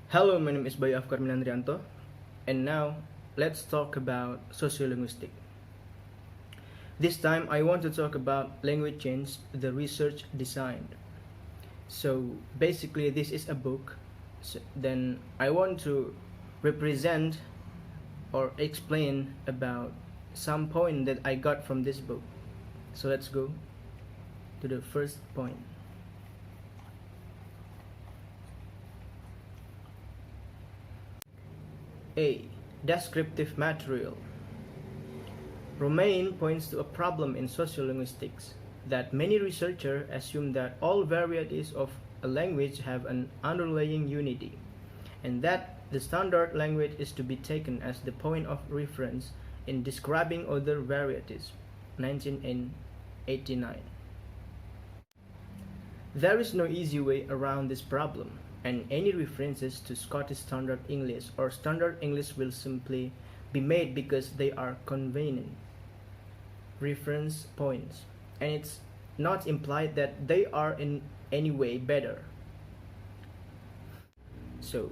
Hello, my name is Bayu Afkar and now let's talk about sociolinguistic. This time I want to talk about language change, the research designed. So basically, this is a book. Then I want to represent or explain about some point that I got from this book. So let's go to the first point. A. Descriptive material. Romain points to a problem in sociolinguistics that many researchers assume that all varieties of a language have an underlying unity, and that the standard language is to be taken as the point of reference in describing other varieties. 1989. There is no easy way around this problem, and any references to Scottish Standard English or Standard English will simply be made because they are convenient reference points, and it's not implied that they are in any way better. So,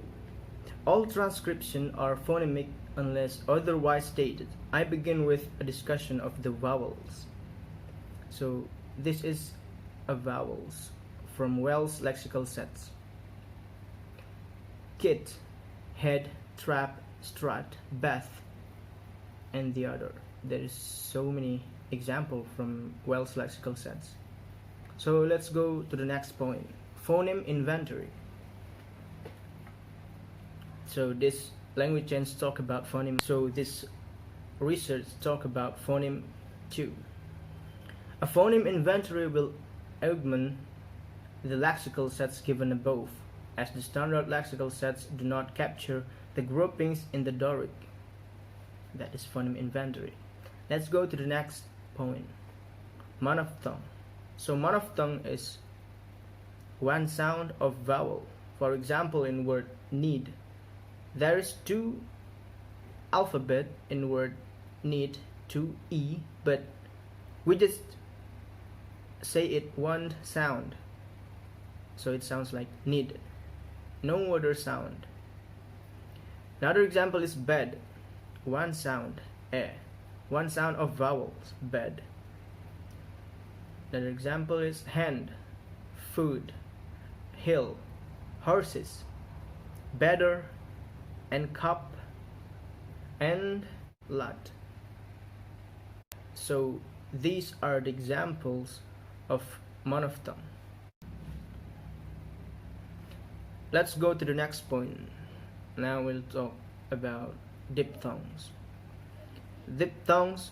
all transcription are phonemic unless otherwise stated. I begin with a discussion of the vowels. So, this is a vowels from Wells lexical sets. Kit, head, trap, strut, bath, and the other. There is so many examples from Wells lexical sets. So let's go to the next point. Phoneme inventory. So this language change talk about phoneme. So this research talk about phoneme too. A phoneme inventory will augment the lexical sets given above, as the standard lexical sets do not capture the groupings in the Doric. That is phoneme inventory. Let's go to the next point. Monophthong. So monophthong is one sound of vowel. For example, in word need, there is two alphabet in word need, two E, but we just say it one sound. So it sounds like need. No other sound. Another example is bed. One sound, e. One sound of vowels, bed. Another example is hand, food, hill, horses, better, and cup, and lot. So these are the examples of monophthong. Let's go to the next point. Now we'll talk about diphthongs. Diphthongs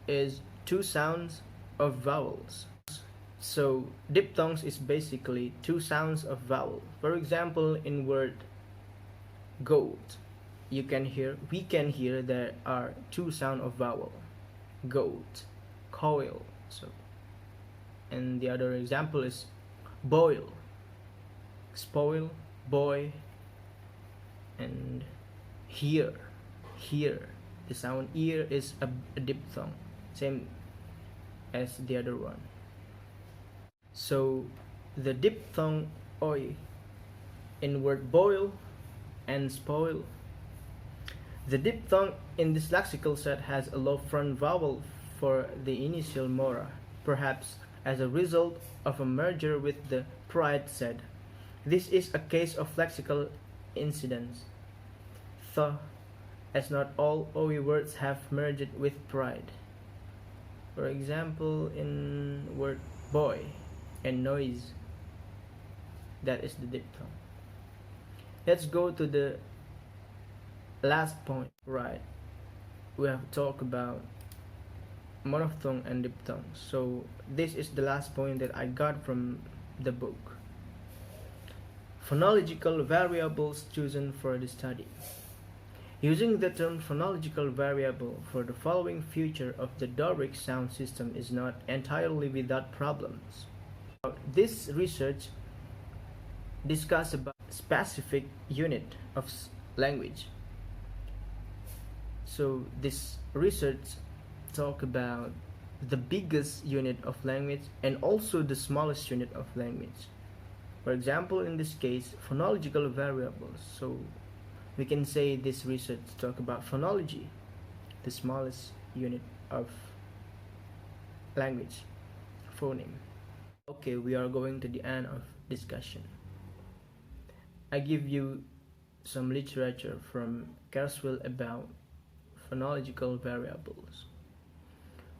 is two sounds of vowels. So diphthongs is basically two sounds of vowel. For example, in word goat, we can hear there are two sound of vowel. Goat, coil. So, and the other example is boil, spoil, boy, and hear. The sound ear is a diphthong, same as the other one. So the diphthong oi in word boil and spoil. The diphthong in this lexical set has a low front vowel for the initial mora, perhaps as a result of a merger with the pride said. This is a case of lexical incidence, as not all OE words have merged with pride. For example, in word boy and noise, that is the diphthong. Let's go to the last point. Right, we have talked about monophthong and diphthong. So this is the last point that I got from the book. Phonological variables chosen for the study. Using the term phonological variable for the following feature of the Doric sound system is not entirely without problems. This research discusses about specific unit of language. So this research talk about the biggest unit of language and also the smallest unit of language. For example, in this case, phonological variables. So we can say this research talk about phonology, the smallest unit of language, phoneme. Okay, we are going to the end of discussion. I give you some literature from Carswell about phonological variables.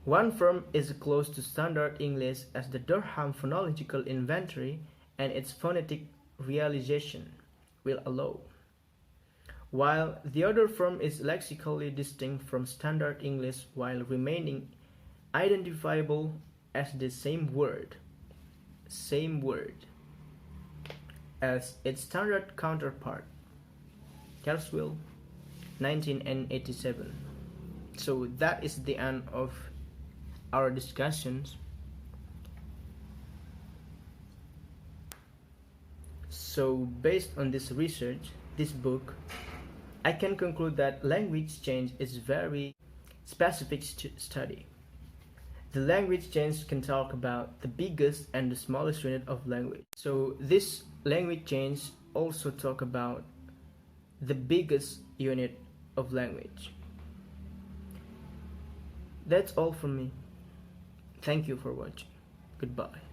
One firm is close to standard English as the Durham Phonological Inventory and its phonetic realization will allow, while the other form is lexically distinct from standard English while remaining identifiable as the same word as its standard counterpart. Carswell, 1987. So that is the end of our discussions. So based on this research, this book, I can conclude that language change is very specific study. The language change can talk about the biggest and the smallest unit of language. So this language change also talk about the biggest unit of language. That's all from me. Thank you for watching. Goodbye.